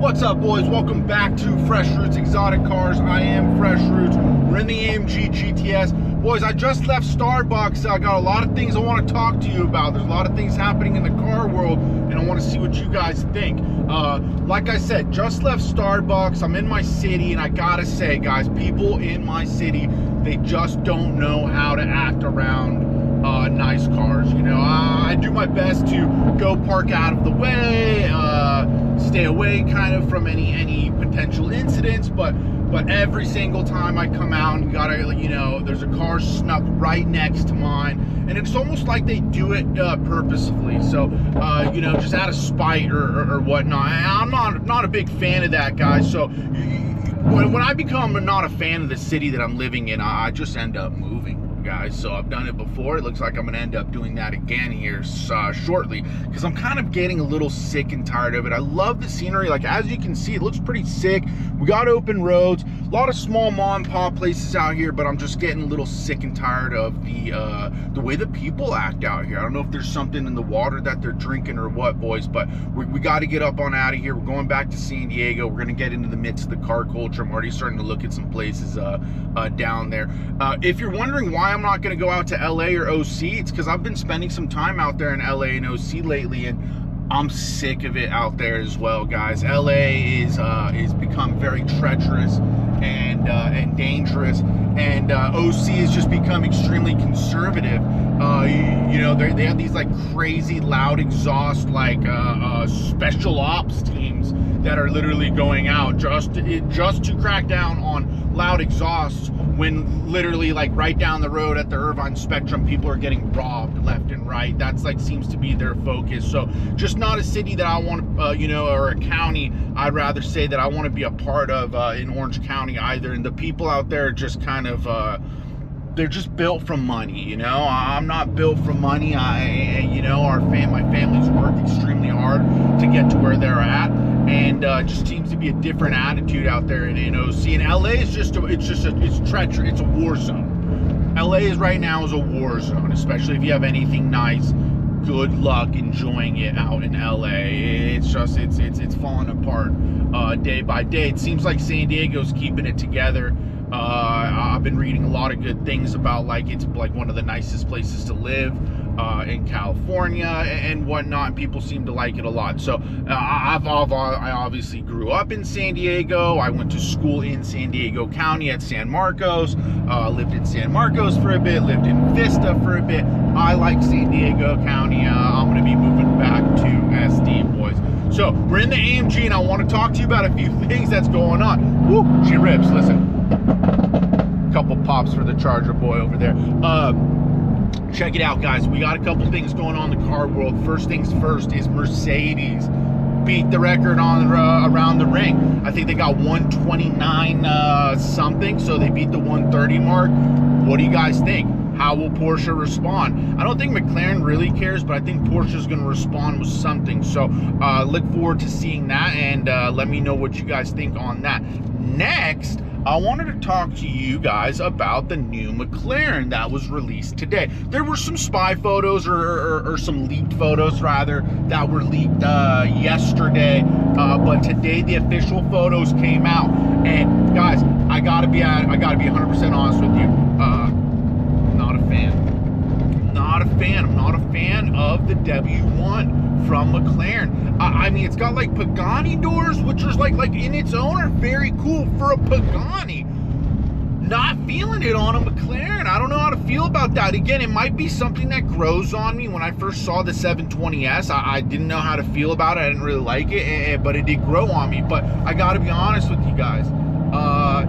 What's up, boys? Welcome back to Fresh Roots Exotic Cars. I am Fresh Roots. We're in the AMG GTS. Boys, I just left Starbucks. I got a lot of things I want to talk to you about. There's a lot of things happening in the car world, and I want to see what you guys think. Like I said, just left Starbucks. I'm in my city, and I gotta say, guys, people in my city, they just don't know how to act around nice cars. You know, I do my best to go park out of the way, stay away kind of from any potential incidents, but every single time I come out and there's a car snuck right next to mine, and it's almost like they do it purposefully. So just out of spite or whatnot. And I'm not a big fan of that, guys. So when I become not a fan of the city that I'm living in, I just end up moving, guys. So I've done it before. It looks like I'm gonna end up doing that again here shortly, because I'm kind of getting a little sick and tired of it. I love the scenery. Like, as you can see, it looks pretty sick. We got open roads, a lot of small mom and pop places out here, but I'm just getting a little sick and tired of the way the people act out here. I don't know if there's something in the water that they're drinking or what, boys, but we got to get up on out of here. We're going back to San Diego. We're gonna get into the midst of the car culture. I'm already starting to look at some places down there. If you're wondering why I'm not going to go out to LA or OC, it's because I've been spending some time out there in LA and OC lately, and I'm sick of it out there as well, guys. LA is become very treacherous and dangerous, and OC has just become extremely conservative. They have these like crazy loud exhaust, like special ops teams that are literally going out just to crack down on loud exhausts, when literally, like, right down the road at the Irvine Spectrum, people are getting robbed left and right. That's like seems to be their focus. So just not a city that I want to, or a county, I'd rather say, that I want to be a part of in Orange County either. And the people out there are just kind of they're just built from money. I'm not built from money. My family's worked extremely hard to get to where they're at, and just seems to be a different attitude out there in OC. And LA is it's treacherous. It's a war zone. LA is right now is a war zone, especially if you have anything nice. Good luck enjoying it out in LA. It's falling apart day by day. It seems like San Diego's keeping it together. I've been reading a lot of good things about, like, it's like one of the nicest places to live in California and whatnot, and people seem to like it a lot. So I obviously grew up in San Diego. I went to school in San Diego County at San Marcos, lived in San Marcos for a bit, lived in Vista for a bit. I like San Diego County. I'm going to be moving back to SD, boys. So we're in the AMG, and I want to talk to you about a few things that's going on. Woo, she rips. Listen, couple pops for the Charger boy over there. Check it out, guys. We got a couple things going on in the car world. First things first is Mercedes beat the record on around the ring. I think they got 129 something, so they beat the 130 mark. What do you guys think? How will Porsche respond? I don't think McLaren really cares, but I think Porsche's going to respond with something. So look forward to seeing that, and let me know what you guys think on that. Next, I wanted to talk to you guys about the new McLaren that was released today. There were some spy photos, or some leaked photos rather, that were leaked yesterday, but today the official photos came out. And guys, I gotta be 100% honest with you. Not a fan. I'm not a fan of the W1 from McLaren. I mean, it's got like Pagani doors, which is like in its own are very cool for a Pagani. Not feeling it on a McLaren. I don't know how to feel about that. Again, it might be something that grows on me. When I first saw the 720S, I didn't know how to feel about it. I didn't really like it, but it did grow on me. But I gotta be honest with you guys,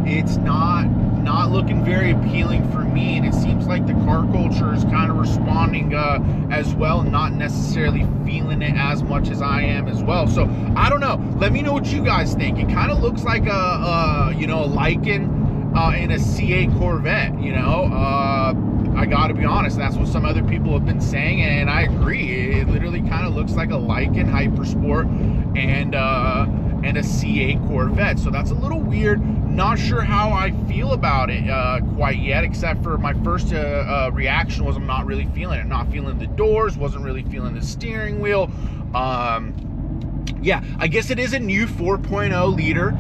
it's not looking very appealing for me, and it seems like the car culture is kind of responding as well, not necessarily feeling it as much as I am as well. So I don't know. Let me know what you guys think. It kind of looks like a Lycan in a C8 Corvette. I gotta be honest, that's what some other people have been saying, and I agree. It literally kind of looks like a Lycan Hypersport and a C8 Corvette. So that's a little weird. Not sure how I feel about it quite yet, except for my first reaction was I'm not really feeling it. Not feeling the doors, wasn't really feeling the steering wheel. yeah, I guess it is a new 4.0 liter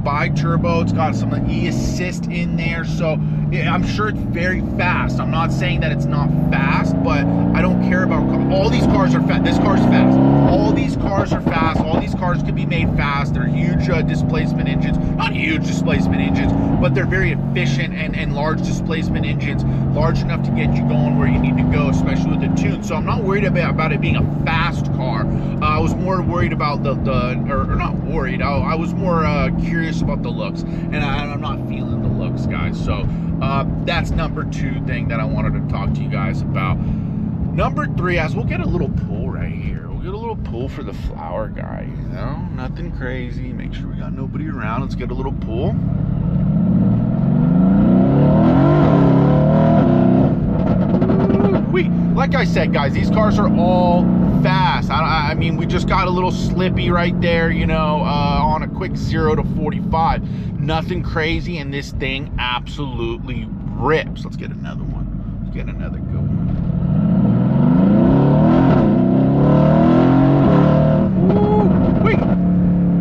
bi-turbo. It's got some e-assist in there, so yeah, I'm sure it's very fast. I'm not saying that it's not fast, but I don't care about all these cars are fast. This car's fast. All these cars are fast. All these cars can be made fast. They're huge displacement engines. Not huge displacement engines, but they're very efficient and large displacement engines, large enough to get you going where you need to go, especially with the tune. So I'm not worried about it being a fast car. I was more worried about or not worried. I was more curious about the looks, and I'm not feeling the looks, guys. So that's number 2 thing that I wanted to talk to you guys about. Number 3, as we'll get a little pull right here. We'll get a little pull for the flower guy. You know, nothing crazy. Make sure we got nobody around. Let's get a little pull. Like I said, guys, these cars are all fast. I mean, we just got a little slippy right there, you know, on a quick 0 to 45. Nothing crazy, and this thing absolutely rips. Let's get another one. Let's get another good one.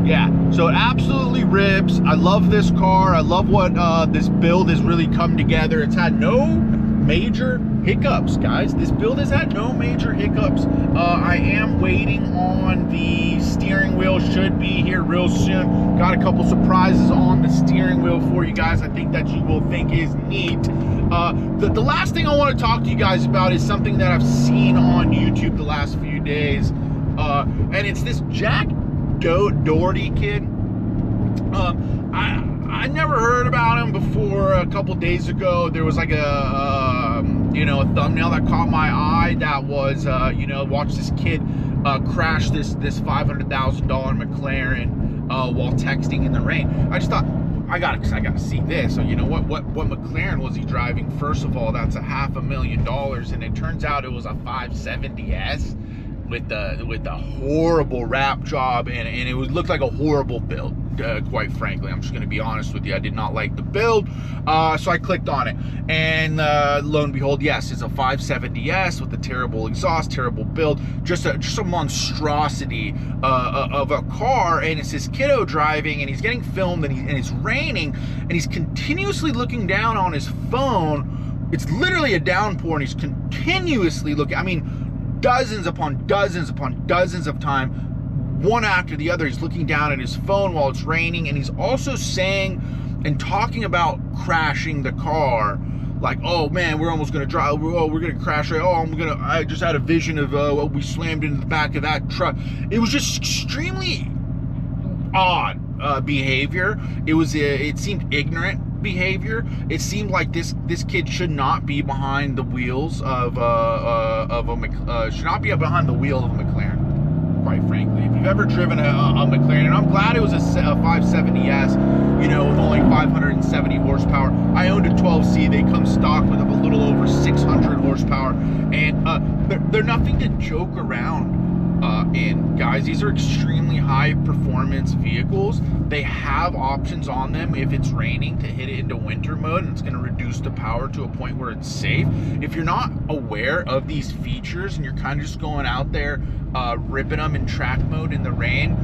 Yeah, so it absolutely rips. I love this car. I love what this build has really come together. It's had no major hiccups, guys. This build has had no major hiccups. I am waiting on the steering wheel. Should be here real soon. Got a couple surprises on the steering wheel for you guys. I think that you will think is neat. The last thing I want to talk to you guys about is something that I've seen on YouTube the last few days, and it's this Jack Doherty kid. I never heard about him before. A couple days ago, there was like a you know, a thumbnail that caught my eye that was you know, watch this kid crash this $500,000 McLaren while texting in the rain. I just thought, I gotta see this. So you know, what McLaren was he driving? First of all, that's $500,000, and it turns out it was a 570S with a horrible wrap job, and it looked like a horrible build. Quite frankly, I'm just going to be honest with you. I did not like the build, so I clicked on it, and lo and behold, yes, it's a 570S with a terrible exhaust, terrible build, just a monstrosity of a car. And it's this kiddo driving, and he's getting filmed, and it's raining, and he's continuously looking down on his phone. It's literally a downpour, and he's continuously looking. I mean, dozens upon dozens upon dozens of time, one after the other, he's looking down at his phone while it's raining, and he's also saying and talking about crashing the car, like, oh man, we're almost gonna drive, oh, we're gonna crash, oh, I just had a vision of we slammed into the back of that truck. It was just extremely odd behavior. It seemed ignorant behavior. It seemed like this kid should not be behind the wheels of should not be behind the wheel of a McLaren. Quite frankly, if you've ever driven a McLaren, and I'm glad it was a 570S, you know, with only 570 horsepower. I owned a 12C. They come stock with a little over 600 horsepower, and they're nothing to joke around in, guys. These are extremely high performance vehicles. They have options on them if it's raining to hit it into winter mode, and it's going to reduce the power to a point where it's safe. If you're not aware of these features and you're kind of just going out there ripping them in track mode in the rain,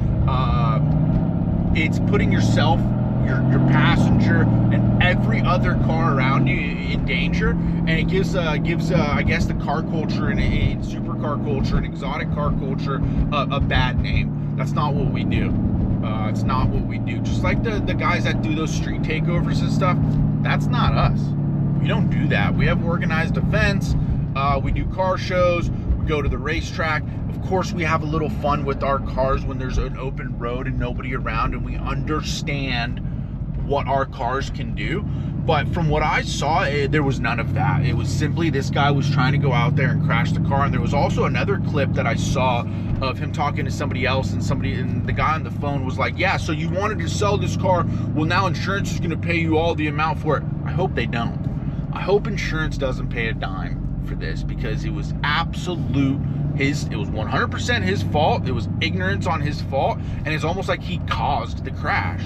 it's putting yourself, your passenger, and every other car around you in danger. And it gives I guess the car culture and supercar culture and exotic car culture a bad name. That's not what we do. It's not what we do. Just like the guys that do those street takeovers and stuff, that's not us. We don't do that. We have organized events. We do car shows. We go to the racetrack. Of course, we have a little fun with our cars when there's an open road and nobody around, and we understand what our cars can do. But from what I saw, there was none of that. It was simply this guy was trying to go out there and crash the car. And there was also another clip that I saw of him talking to somebody else, and the guy on the phone was like, yeah, so you wanted to sell this car, well, now insurance is going to pay you all the amount for it. I hope they don't. I hope insurance doesn't pay a dime for this, because it was absolute it was 100% his fault. It was ignorance on his fault, and it's almost like he caused the crash.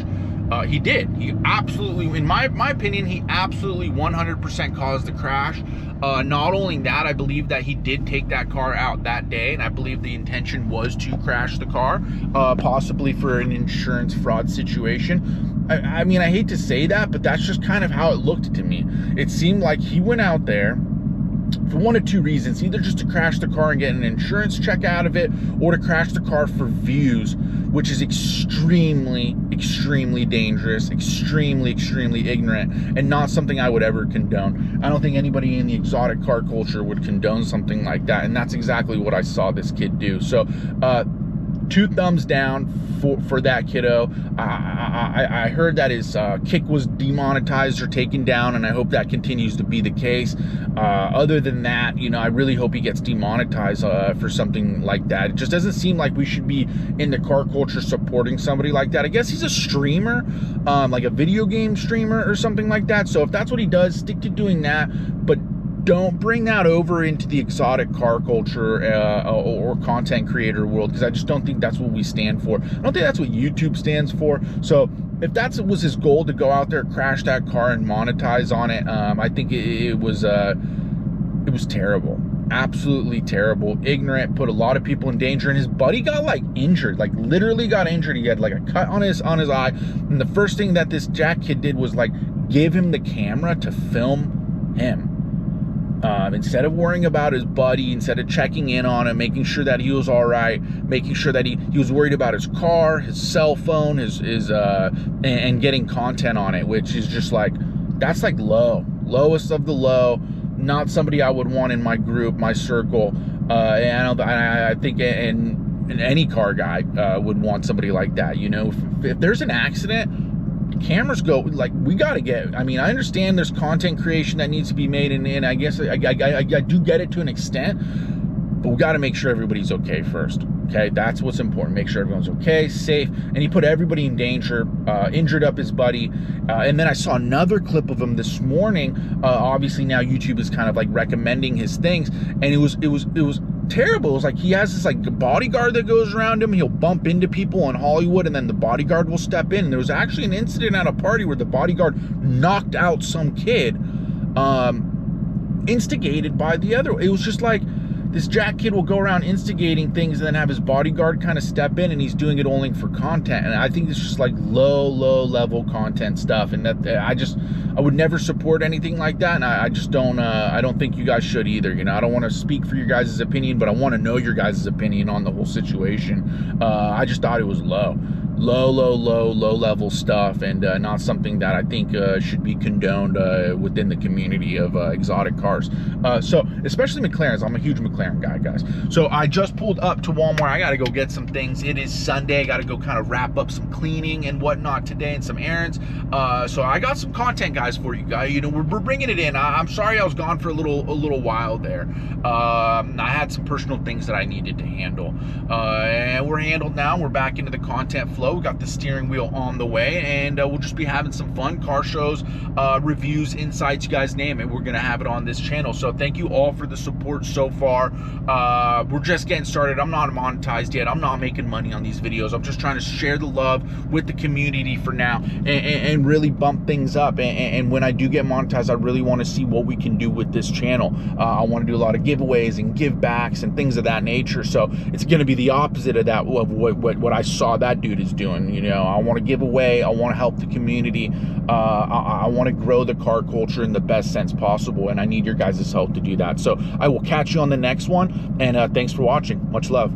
He did. He absolutely, in my opinion, he absolutely 100% caused the crash. Not only that, I believe that he did take that car out that day, and I believe the intention was to crash the car, possibly for an insurance fraud situation. I mean, I hate to say that, but that's just kind of how it looked to me. It seemed like he went out there for one of two reasons: either just to crash the car and get an insurance check out of it, or to crash the car for views, which is extremely dangerous, extremely ignorant, and not something I would ever condone. I don't think anybody in the exotic car culture would condone something like that, and that's exactly what I saw this kid do. So 2 thumbs down for that kiddo. I heard that his kick was demonetized or taken down, and I hope that continues to be the case. Other than that, you know, I really hope he gets demonetized for something like that. It just doesn't seem like we should be in the car culture supporting somebody like that. I guess he's a streamer, like a video game streamer or something like that. So if that's what he does, stick to doing that, but don't bring that over into the exotic car culture or content creator world, because I just don't think that's what we stand for. I don't think that's what YouTube stands for. So if that was his goal, to go out there, crash that car and monetize on it, I think it was terrible. Absolutely terrible, ignorant, put a lot of people in danger, and his buddy got like injured, like literally got injured. He had like a cut on his eye, and the first thing that this Jack kid did was like give him the camera to film him. Instead of worrying about his buddy, instead of checking in on him, making sure that he was all right, making sure that he was worried about his car, his cell phone, and getting content on it, which is just like, that's like lowest of the low. Not somebody I would want in my group, my circle. And I think any car guy would want somebody like that. You know, if there's an accident, cameras go, like, we got to get, I mean, I understand there's content creation that needs to be made, and I guess I do get it to an extent, but we got to make sure everybody's okay first. Okay, that's what's important. Make sure everyone's okay, safe. And he put everybody in danger, injured up his buddy. And then I saw another clip of him this morning. Obviously now YouTube is kind of like recommending his things, and it was terrible. It was like he has this like bodyguard that goes around him. He'll bump into people in Hollywood, and then the bodyguard will step in. And there was actually an incident at a party where the bodyguard knocked out some kid, instigated by the other. It was just like, this Jack kid will go around instigating things and then have his bodyguard kind of step in, and he's doing it only for content. And I think it's just like low level content stuff, and that I would never support anything like that. And I just don't I don't think you guys should either. You know, I don't want to speak for your guys' opinion, but I want to know your guys' opinion on the whole situation. I just thought it was low level stuff, and not something that I think should be condoned within the community of exotic cars. So especially McLarens. I'm a huge McLaren guy, guys. So I just pulled up to Walmart. I gotta go get some things. It is Sunday. I gotta go kind of wrap up some cleaning and whatnot today, and some errands. So I got some content, guys, for you guys. You know, we're bringing it in. I'm sorry I was gone for a little while there. I had some personal things that I needed to handle, and we're handled now. We're back into the content flow. We got the steering wheel on the way, and we'll just be having some fun car shows, reviews, insights, you guys name it. We're gonna have it on this channel. So thank you all for the support so far. We're just getting started. I'm not monetized yet. I'm not making money on these videos. I'm just trying to share the love with the community for now, and really bump things up. And when I do get monetized, I really want to see what we can do with this channel. I want to do a lot of giveaways and give backs and things of that nature. So it's going to be the opposite of that, of what I saw that dude is doing. You know, I want to give away. I want to help the community. I want to grow the car culture in the best sense possible, and I need your guys' help to do that. So I will catch you on the next one, and thanks for watching. Much love.